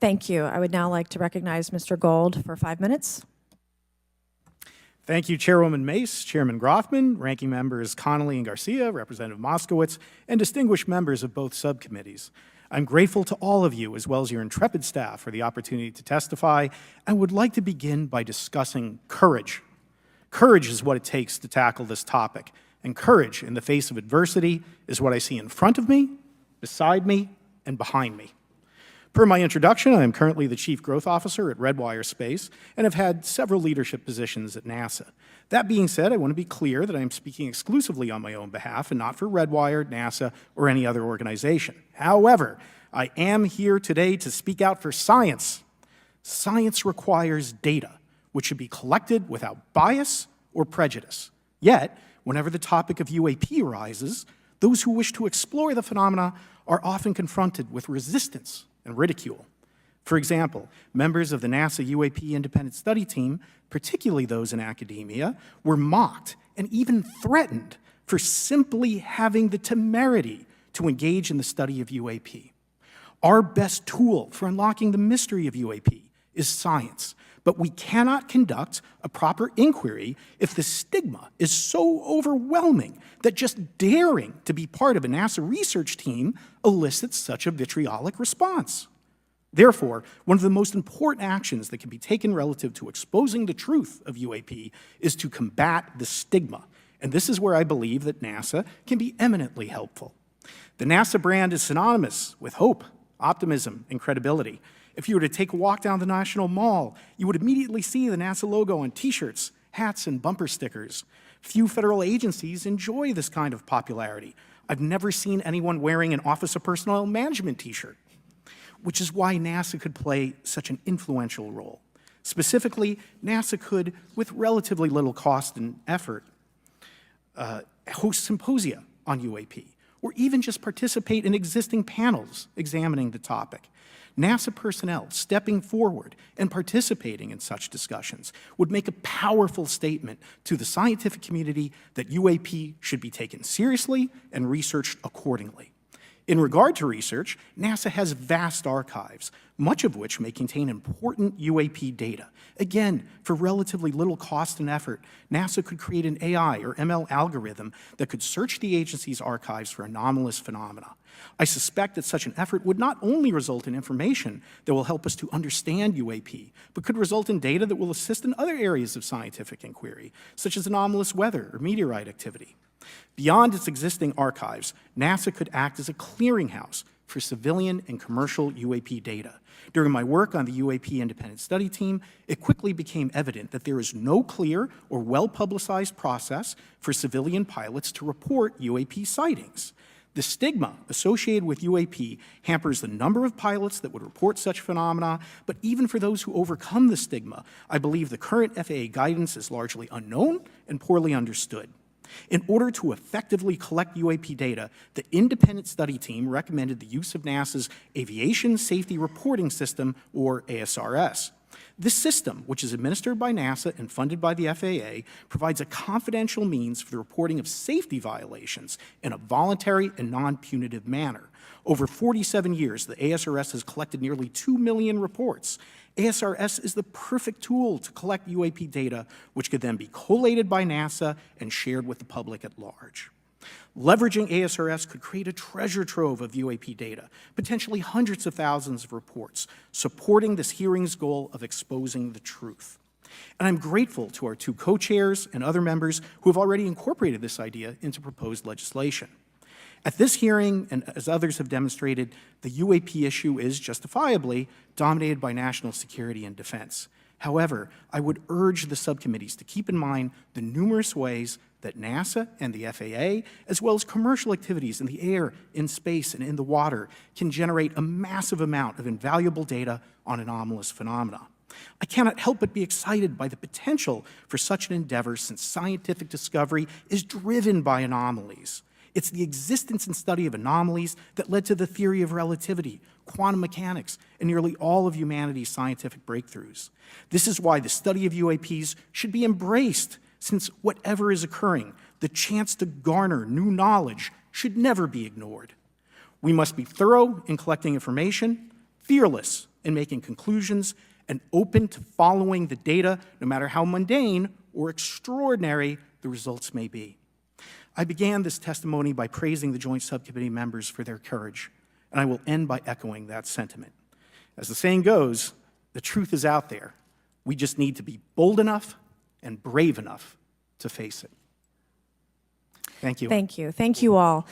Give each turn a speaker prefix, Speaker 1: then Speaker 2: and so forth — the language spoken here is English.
Speaker 1: Thank you. I would now like to recognize Mr. Gold for 5 minutes.
Speaker 2: Thank you, Chairwoman Mace, Chairman Grothman, Ranking Members Connolly and Garcia, Representative Moskowitz, and distinguished members of both subcommittees. I'm grateful to all of you, as well as your intrepid staff, for the opportunity to testify, and would like to begin by discussing courage. Courage is what it takes to tackle this topic, and courage in the face of adversity is what I see in front of me, beside me, and behind me. Per my introduction, I am currently the Chief Growth Officer at Redwire Space and have had several leadership positions at NASA. That being said, I want to be clear that I am speaking exclusively on my own behalf and not for Redwire, NASA, or any other organization. However, I am here today to speak out for science. Science requires data, which should be collected without bias or prejudice. Yet, whenever the topic of UAP arises, those who wish to explore the phenomena are often confronted with resistance and ridicule. For example, members of the NASA UAP independent study team, particularly those in academia, were mocked and even threatened for simply having the temerity to engage in the study of UAP. Our best tool for unlocking the mystery of UAP is science, but we cannot conduct a proper inquiry if the stigma is so overwhelming that just daring to be part of a NASA research team elicits such a vitriolic response. Therefore, one of the most important actions that can be taken relative to exposing the truth of UAP is to combat the stigma, and this is where I believe that NASA can be eminently helpful. The NASA brand is synonymous with hope, optimism, and credibility. If you were to take a walk down the National Mall, you would immediately see the NASA logo on t-shirts, hats, and bumper stickers. Few federal agencies enjoy this kind of popularity. I've never seen anyone wearing an Office of Personnel Management t-shirt, which is why NASA could play such an influential role. Specifically, NASA could, with relatively little cost and effort, host symposia on UAP, or even just participate in existing panels examining the topic. NASA personnel stepping forward and participating in such discussions would make a powerful statement to the scientific community that UAP should be taken seriously and researched accordingly. In regard to research, NASA has vast archives, much of which may contain important UAP data. Again, for relatively little cost and effort, NASA could create an AI or ML algorithm that could search the agency's archives for anomalous phenomena. I suspect that such an effort would not only result in information that will help us to understand UAP, but could result in data that will assist in other areas of scientific inquiry, such as anomalous weather or meteorite activity. Beyond its existing archives, NASA could act as a clearinghouse for civilian and commercial UAP data. During my work on the UAP independent study team, it quickly became evident that there is no clear or well-publicized process for civilian pilots to report UAP sightings. The stigma associated with UAP hampers the number of pilots that would report such phenomena, but even for those who overcome the stigma, I believe the current FAA guidance is largely unknown and poorly understood. In order to effectively collect UAP data, the independent study team recommended the use of NASA's Aviation Safety Reporting System, or ASRS. This system, which is administered by NASA and funded by the FAA, provides a confidential means for the reporting of safety violations in a voluntary and non-punitive manner. Over 47 years, the ASRS has collected nearly 2 million reports. ASRS is the perfect tool to collect UAP data, which could then be collated by NASA and shared with the public at large. Leveraging ASRS could create a treasure trove of UAP data, potentially hundreds of thousands of reports, supporting this hearing's goal of exposing the truth. And I'm grateful to our two co-chairs and other members who have already incorporated this idea into proposed legislation. At this hearing, and as others have demonstrated, the UAP issue is justifiably dominated by national security and defense. However, I would urge the subcommittees to keep in mind the numerous ways that NASA and the FAA, as well as commercial activities in the air, in space, and in the water, can generate a massive amount of invaluable data on anomalous phenomena. I cannot help but be excited by the potential for such an endeavor, since scientific discovery is driven by anomalies. It's the existence and study of anomalies that led to the theory of relativity, quantum mechanics, and nearly all of humanity's scientific breakthroughs. This is why the study of UAPs should be embraced, since whatever is occurring, the chance to garner new knowledge should never be ignored. We must be thorough in collecting information, fearless in making conclusions and open to following the data, no matter how mundane or extraordinary the results may be. I began this testimony by praising the Joint Subcommittee members for their courage, and I will end by echoing that sentiment. As the saying goes, the truth is out there. We just need to be bold enough and brave enough to face it. Thank you.
Speaker 1: Thank you. Thank you all.